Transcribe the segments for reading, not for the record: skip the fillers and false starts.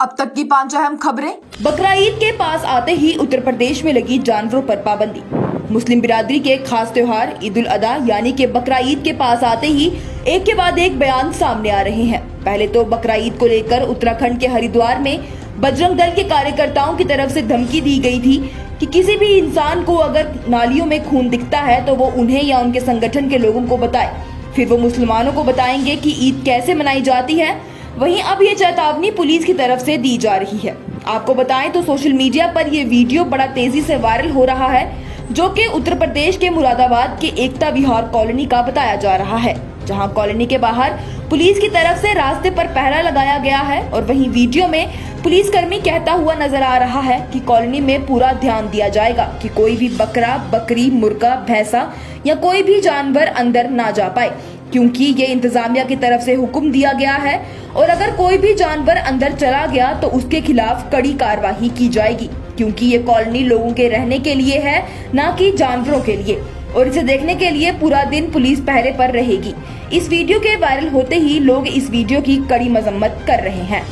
अब तक की 5 अहम खबरें। बकरा ईद के पास आते ही उत्तर प्रदेश में लगी जानवरों पर पाबंदी। मुस्लिम बिरादरी के खास त्योहार ईद उल अदा यानी कि बकरा ईद के पास आते ही एक के बाद एक बयान सामने आ रहे हैं। पहले तो बकरा ईद को लेकर उत्तराखंड के हरिद्वार में बजरंग दल के कार्यकर्ताओं की तरफ से धमकी दी गई थी कि किसी भी इंसान को अगर नालियों में खून दिखता है तो वो उन्हें या उनके संगठन के लोगों को बताए, फिर वो मुसलमानों को बताएंगे कि ईद कैसे मनाई जाती है। वहीं अब ये चेतावनी पुलिस की तरफ से दी जा रही है। आपको बताएं तो सोशल मीडिया पर ये वीडियो बड़ा तेजी से वायरल हो रहा है, जो कि उत्तर प्रदेश के मुरादाबाद के एकता विहार कॉलोनी का बताया जा रहा है, जहां कॉलोनी के बाहर पुलिस की तरफ से रास्ते पर पहरा लगाया गया है। और वहीं वीडियो में पुलिसकर्मी कहता हुआ नजर आ रहा है कि कॉलोनी में पूरा ध्यान दिया जाएगा कि कोई भी बकरा, बकरी, मुर्गा, भैंसा या कोई भी जानवर अंदर ना जा पाए, क्योंकि ये इंतजामिया की तरफ से हुक्म दिया गया है और अगर कोई भी जानवर अंदर चला गया तो उसके खिलाफ कड़ी कार्रवाई की जाएगी, क्योंकि ये कॉलोनी लोगों के रहने के लिए है, ना कि जानवरों के लिए। और इसे देखने के लिए पूरा दिन पुलिस पहरे पर रहेगी। इस वीडियो के वायरल होते ही लोग इस वीडियो की कड़ी मजम्मत कर रहे हैं।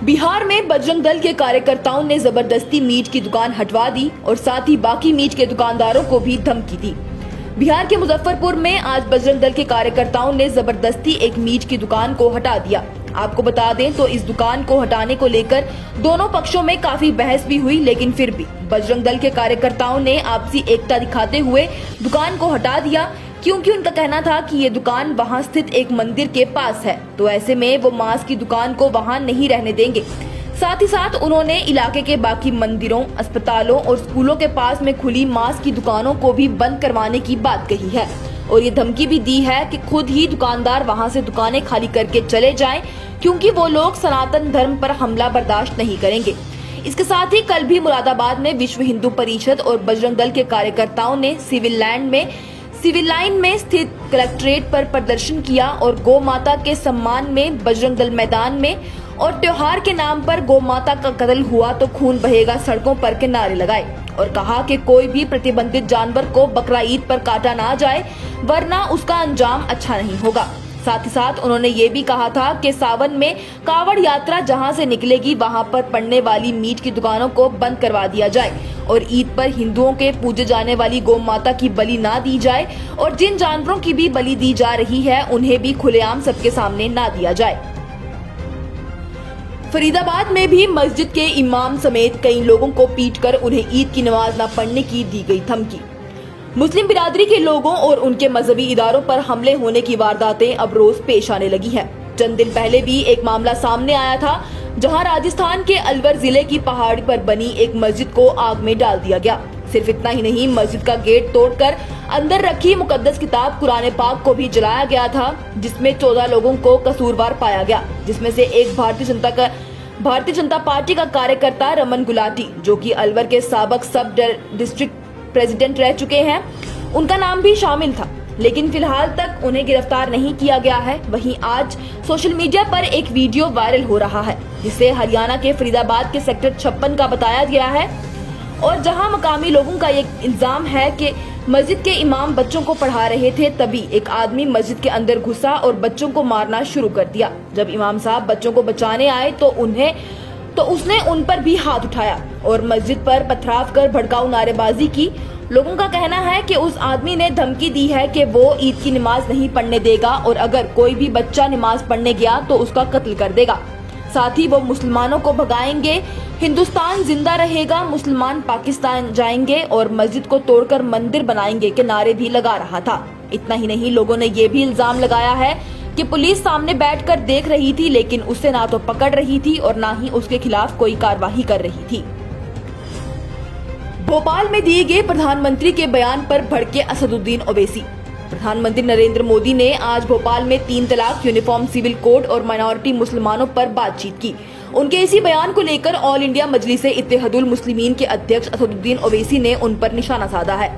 बिहार में बजरंग दल के कार्यकर्ताओं ने जबरदस्ती मीट की दुकान हटवा दी और साथ ही बाकी मीट के दुकानदारों को भी धमकी दी। बिहार के मुजफ्फरपुर में आज बजरंग दल के कार्यकर्ताओं ने जबरदस्ती एक मीट की दुकान को हटा दिया। आपको बता दें तो इस दुकान को हटाने को लेकर दोनों पक्षों में काफी बहस भी हुई, लेकिन फिर भी बजरंग दल के कार्यकर्ताओं ने आपसी एकता दिखाते हुए दुकान को हटा दिया, क्योंकि उनका कहना था कि ये दुकान वहां स्थित एक मंदिर के पास है, तो ऐसे में वो मांस की दुकान को वहां नहीं रहने देंगे। साथ ही साथ उन्होंने इलाके के बाकी मंदिरों, अस्पतालों और स्कूलों के पास में खुली मांस की दुकानों को भी बंद करवाने की बात कही है और ये धमकी भी दी है कि खुद ही दुकानदार वहां से दुकानें खाली करके चले जाएं, क्योंकि वो लोग सनातन धर्म पर हमला बर्दाश्त नहीं करेंगे। इसके साथ ही कल भी मुरादाबाद में विश्व हिंदू परिषद और बजरंग दल के कार्यकर्ताओं ने सिविल लाइन में स्थित कलेक्ट्रेट पर प्रदर्शन किया और गौ माता के सम्मान में बजरंग दल मैदान में और त्योहार के नाम पर गौ माता का कत्ल हुआ तो खून बहेगा सड़कों पर के नारे लगाए और कहा कि कोई भी प्रतिबंधित जानवर को बकरा ईद पर काटा ना जाए, वरना उसका अंजाम अच्छा नहीं होगा। साथ ही साथ उन्होंने ये भी कहा था कि सावन में कावड़ यात्रा जहां से निकलेगी वहां पर पड़ने वाली मीट की दुकानों को बंद करवा दिया जाए और ईद पर हिंदुओं के पूजे जाने वाली गौ माता की बलि ना दी जाए और जिन जानवरों की भी बलि दी जा रही है उन्हें भी खुलेआम सबके सामने ना दिया जाए। फरीदाबाद में भी मस्जिद के इमाम समेत कई लोगों को पीटकर उन्हें ईद की नमाज न पढ़ने की दी गई धमकी। मुस्लिम बिरादरी के लोगों और उनके मजहबी इदारों पर हमले होने की वारदातें अब रोज पेश आने लगी हैं। चंद दिन पहले भी एक मामला सामने आया था, जहां राजस्थान के अलवर जिले की पहाड़ी पर बनी एक मस्जिद को आग में डाल दिया गया। सिर्फ इतना ही नहीं, मस्जिद का गेट तोड़कर अंदर रखी मुकद्दस किताब कुरान पाक को भी जलाया गया था, जिसमें 14 लोगों को कसूरवार पाया गया, जिसमें से एक भारतीय जनता पार्टी का कार्यकर्ता रमन गुलाटी, जो कि अलवर के साबिक सब डिस्ट्रिक्ट प्रेसिडेंट रह चुके हैं, उनका नाम भी शामिल था, लेकिन फिलहाल तक उन्हें गिरफ्तार नहीं किया गया है। वहीं आज सोशल मीडिया पर एक वीडियो वायरल हो रहा है, जिसे हरियाणा के फरीदाबाद के सेक्टर 56 का बताया गया है और जहां मकामी लोगों का ये इल्जाम है कि मस्जिद के इमाम बच्चों को पढ़ा रहे थे, तभी एक आदमी मस्जिद के अंदर घुसा और बच्चों को मारना शुरू कर दिया। जब इमाम साहब बच्चों को बचाने आए तो उसने उन पर भी हाथ उठाया और मस्जिद पर पथराव कर भड़काऊ नारेबाजी की। लोगों का कहना है कि उस आदमी ने धमकी दी है कि वो ईद की नमाज नहीं पढ़ने देगा और अगर कोई भी बच्चा नमाज पढ़ने गया तो उसका कत्ल कर देगा। साथ ही वो मुसलमानों को भगाएंगे, हिंदुस्तान जिंदा रहेगा, मुसलमान पाकिस्तान जाएंगे और मस्जिद को तोड़कर मंदिर बनाएंगे के नारे भी लगा रहा था। इतना ही नहीं, लोगों ने ये भी इल्जाम लगाया है कि पुलिस सामने बैठकर देख रही थी, लेकिन उसे ना तो पकड़ रही थी और ना ही उसके खिलाफ कोई कार्रवाई कर रही थी। भोपाल में दिए गए प्रधानमंत्री के बयान पर भड़के असदुद्दीन ओवैसी। प्रधानमंत्री नरेंद्र मोदी ने आज भोपाल में 3 तलाक, यूनिफॉर्म सिविल कोड और माइनॉरिटी मुसलमानों पर बातचीत की। उनके इसी बयान को लेकर ऑल इंडिया मजलिस इत्तेहादुल मुस्लिमीन के अध्यक्ष असदुद्दीन ओवैसी ने उन पर निशाना साधा है।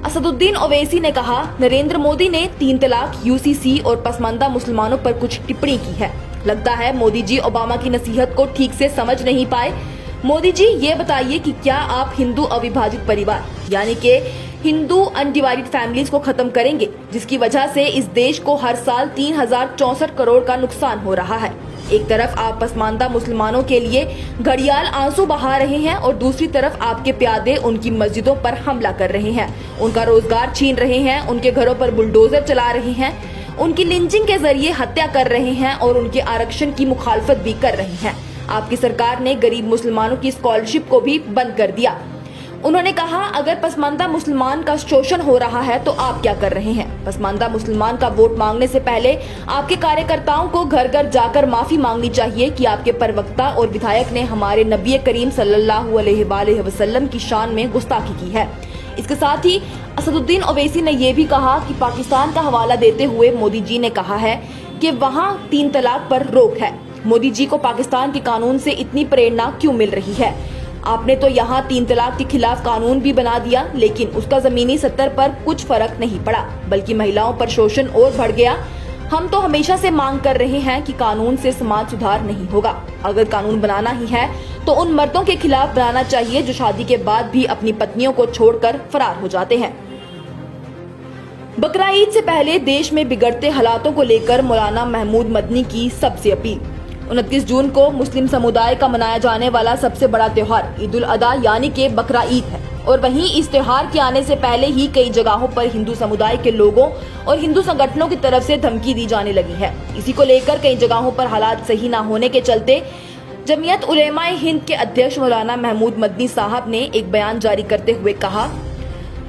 असदुद्दीन ओवैसी ने कहा, नरेंद्र मोदी ने 3 तलाक, यूसीसी और पसमानदा मुसलमानों पर कुछ टिप्पणी की है। लगता है मोदी जी ओबामा की नसीहत को ठीक से समझ नहीं पाए। मोदी जी, ये बताइए कि क्या आप हिंदू अविभाजित परिवार यानी कि हिंदू अनडिवाइडेड फैमिलीज को खत्म करेंगे, जिसकी वजह से इस देश को हर साल 3064 करोड़ का नुकसान हो रहा है। एक तरफ आप पसमानदा मुसलमानों के लिए घड़ियाल आंसू बहा रहे हैं और दूसरी तरफ आपके प्यादे उनकी मस्जिदों पर हमला कर रहे हैं, उनका रोजगार छीन रहे हैं, उनके घरों पर बुलडोजर चला रहे हैं, उनकी लिंचिंग के जरिए हत्या कर रहे हैं और उनके आरक्षण की मुखालफत भी कर रहे हैं। आपकी सरकार ने गरीब मुसलमानों की स्कॉलरशिप को भी बंद कर दिया। उन्होंने कहा, अगर पसमानदा मुसलमान का शोषण हो रहा है तो आप क्या कर रहे हैं? पसमानदा मुसलमान का वोट मांगने से पहले आपके कार्यकर्ताओं को घर घर जाकर माफी मांगनी चाहिए कि आपके प्रवक्ता और विधायक ने हमारे नबी करीम सल्लल्लाहु अलैहि वसल्लम की शान में गुस्ताखी की है। इसके साथ ही असदुद्दीन ओवैसी ने यह भी कहा कि पाकिस्तान का हवाला देते हुए मोदी जी ने कहा है कि वहां 3 तलाक पर रोक है। मोदी जी को पाकिस्तान के कानून से इतनी प्रेरणा क्यों मिल रही है? आपने तो यहाँ 3 तलाक के खिलाफ कानून भी बना दिया, लेकिन उसका जमीनी स्तर पर कुछ फर्क नहीं पड़ा, बल्कि महिलाओं पर शोषण और बढ़ गया। हम तो हमेशा से मांग कर रहे हैं कि कानून से समाज सुधार नहीं होगा। अगर कानून बनाना ही है तो उन मर्दों के खिलाफ बनाना चाहिए जो शादी के बाद भी अपनी पत्नियों को छोड़कर फरार हो जाते हैं। बकरा ईद से पहले देश में बिगड़ते हालातों को लेकर मौलाना महमूद मदनी की सबसे अपील। 29 जून को मुस्लिम समुदाय का मनाया जाने वाला सबसे बड़ा त्योहार ईद उल अदा यानी कि बकरा ईद है और वहीं इस त्योहार के आने से पहले ही कई जगहों पर हिंदू समुदाय के लोगों और हिंदू संगठनों की तरफ से धमकी दी जाने लगी है। इसी को लेकर कई जगहों पर हालात सही न होने के चलते जमीयत उलेमाए हिंद के अध्यक्ष मौलाना महमूद मदनी साहब ने एक बयान जारी करते हुए कहा,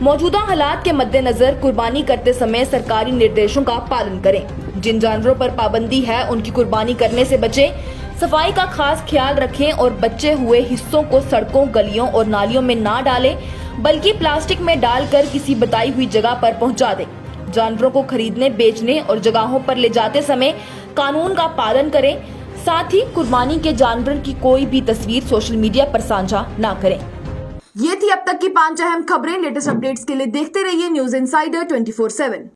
मौजूदा हालात के मद्देनजर कुर्बानी करते समय सरकारी निर्देशों का पालन करें। जिन जानवरों पर पाबंदी है उनकी कुर्बानी करने से बचें, सफाई का खास ख्याल रखें और बचे हुए हिस्सों को सड़कों, गलियों और नालियों में ना डालें, बल्कि प्लास्टिक में डालकर किसी बताई हुई जगह पर पहुंचा दें। जानवरों को खरीदने, बेचने और जगहों पर ले जाते समय कानून का पालन करें। साथ ही कुर्बानी के जानवर की कोई भी तस्वीर सोशल मीडिया पर साझा ना करें। ये थी अब तक की 5 अहम खबरें। लेटेस्ट अपडेट्स के लिए देखते रहिए न्यूज इनसाइडर 24/7।